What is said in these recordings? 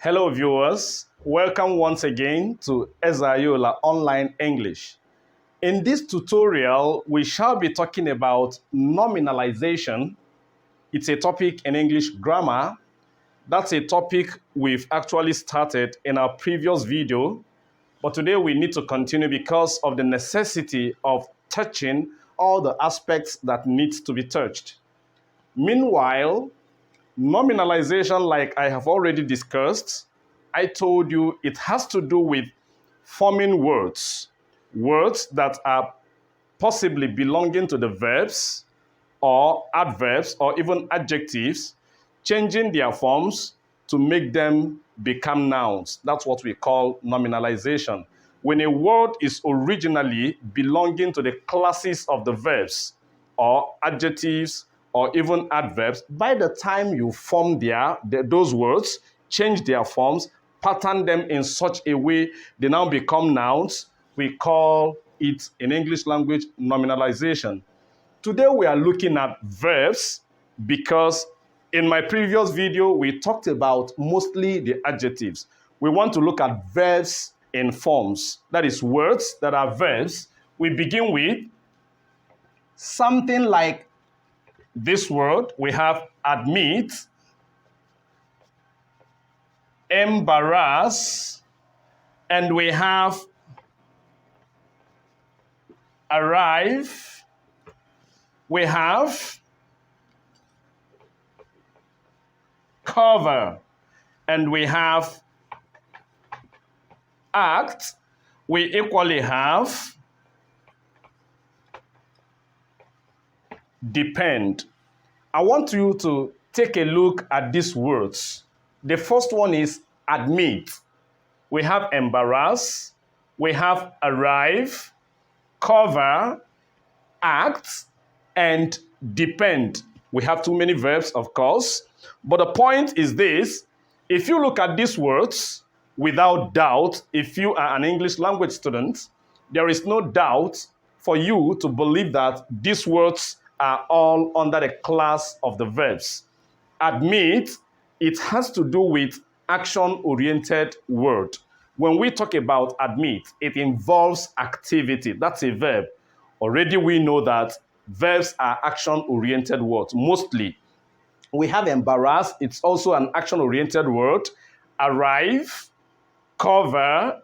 Hello viewers, welcome once again to Ezayola Online English. In this tutorial, we shall be talking about nominalization. It's a topic in English grammar. That's a topic we've actually started in our previous video, but today we need to continue because of the necessity of touching all the aspects that need to be touched. Meanwhile, nominalization, like I have already discussed, I told you it has to do with forming words that are possibly belonging to the verbs or adverbs or even adjectives, changing their forms to make them become nouns. That's what we call nominalization. When a word is originally belonging to the classes of the verbs or adjectives or even adverbs, by the time you form those words, change their forms, pattern them in such a way they now become nouns, we call it in English language nominalization. Today we are looking at verbs because in my previous video we talked about mostly the adjectives. We want to look at verbs in forms, that is words that are verbs. We begin with something like this word. We have admit, embarrass, and we have arrive. We have cover, and we have act. We equally have depend. I want you to take a look at these words. The first one is admit. We have embarrass, we have arrive, cover, act, and depend. We have too many verbs, of course, but the point is this: if you look at these words, without doubt, if you are an English language student, there is no doubt for you to believe that these words are all under the class of the verbs. Admit, it has to do with action-oriented word. When we talk about admit, it involves activity. That's a verb. Already we know that verbs are action-oriented words, mostly. We have embarrass, it's also an action-oriented word. Arrive, cover,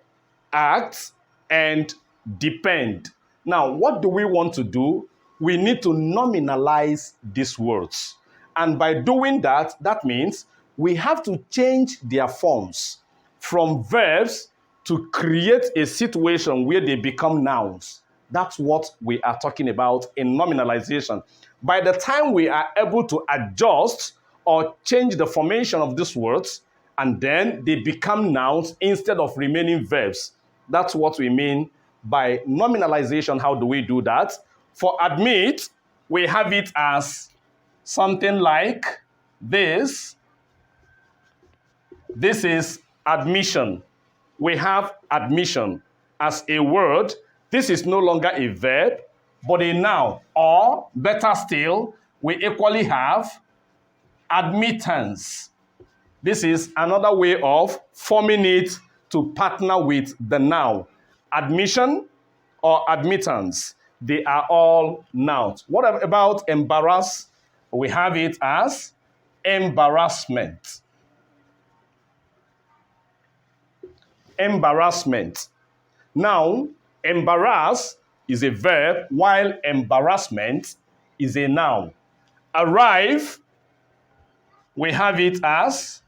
act, and depend. Now, what do we want to do? We need to nominalize these words. And by doing that, that means we have to change their forms from verbs to create a situation where they become nouns. That's what we are talking about in nominalization. By the time we are able to adjust or change the formation of these words, and then they become nouns instead of remaining verbs. That's what we mean by nominalization. How do we do that? For admit, we have it as something like this. This is admission. We have admission as a word. This is no longer a verb, but a noun. Or, better still, we equally have admittance. This is another way of forming it to partner with the noun. Admission or admittance, they are all nouns. What about embarrass? We have it as embarrassment. Embarrassment. Now, embarrass is a verb, while embarrassment is a noun. Arrive, we have it as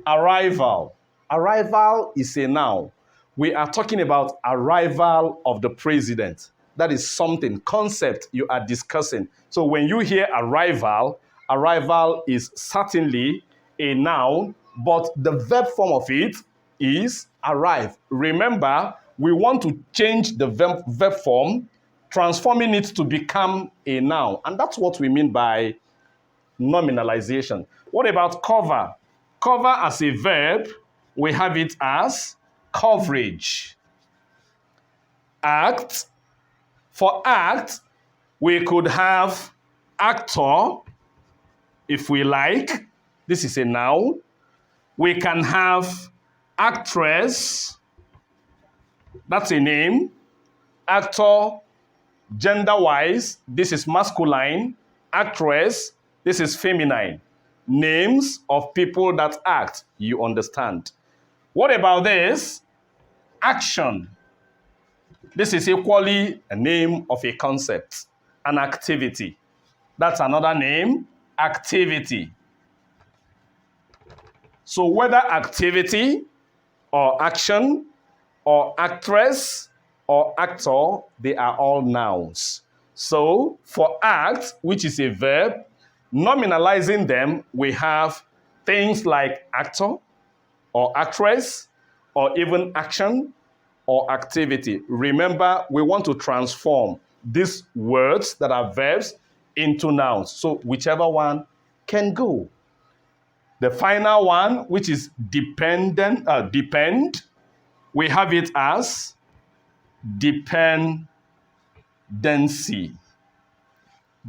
arrival. Arrival is a noun. We are talking about arrival of the president. That is something, concept you are discussing. So when you hear arrival, arrival is certainly a noun, but the verb form of it is arrive. Remember, we want to change the verb form, transforming it to become a noun. And that's what we mean by nominalization. What about cover? Cover as a verb, we have it as coverage. Act. For act, we could have actor, if we like. This is a noun. We can have actress, that's a name. Actor, gender-wise, this is masculine. Actress, this is feminine. Names of people that act, you understand. What about this? Action. This is equally a name of a concept, an activity. That's another name, activity. So whether activity or action or actress or actor, they are all nouns. So for act, which is a verb, nominalizing them, we have things like actor or actress or even action or activity. Remember, we want to transform these words that are verbs into nouns. So whichever one can go. The final one, which is depend, we have it as dependency.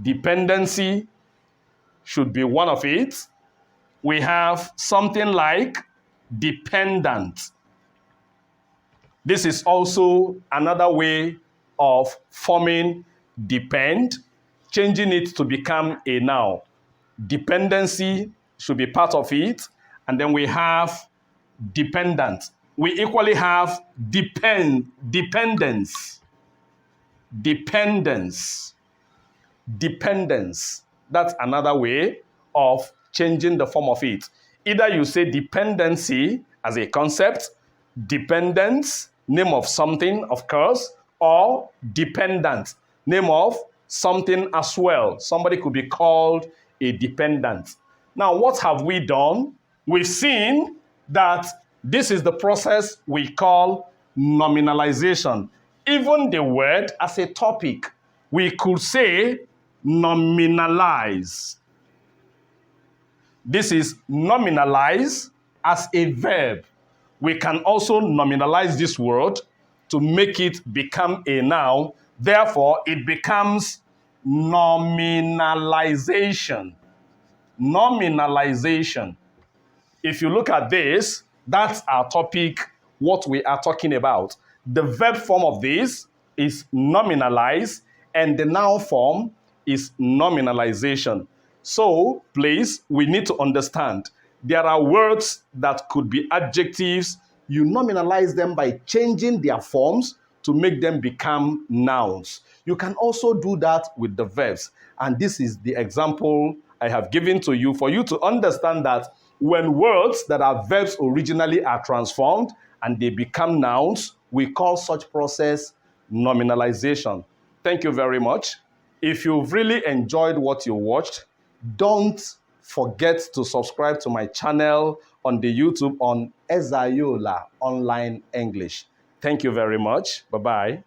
Dependency should be one of it. We have something like dependent. This is also another way of forming depend, changing it to become a noun. Dependency should be part of it. And then we have dependent. We equally have dependence. Dependence. Dependence. That's another way of changing the form of it. Either you say dependency as a concept, dependence, name of something, of course, or dependent, name of something as well. Somebody could be called a dependent. Now, what have we done? We've seen that this is the process we call nominalization. Even the word as a topic, we could say nominalize. This is nominalize as a verb. We can also nominalize this word to make it become a noun. Therefore, it becomes nominalization. Nominalization. If you look at this, that's our topic, what we are talking about. The verb form of this is nominalize, and the noun form is nominalization. So, please, we need to understand there are words that could be adjectives. You nominalize them by changing their forms to make them become nouns. You can also do that with the verbs. And this is the example I have given to you for you to understand that when words that are verbs originally are transformed and they become nouns, we call such process nominalization. Thank you very much. If you've really enjoyed what you watched, don't forget to subscribe to my channel on the YouTube on Ezayola Online English. Thank you very much. Bye-bye.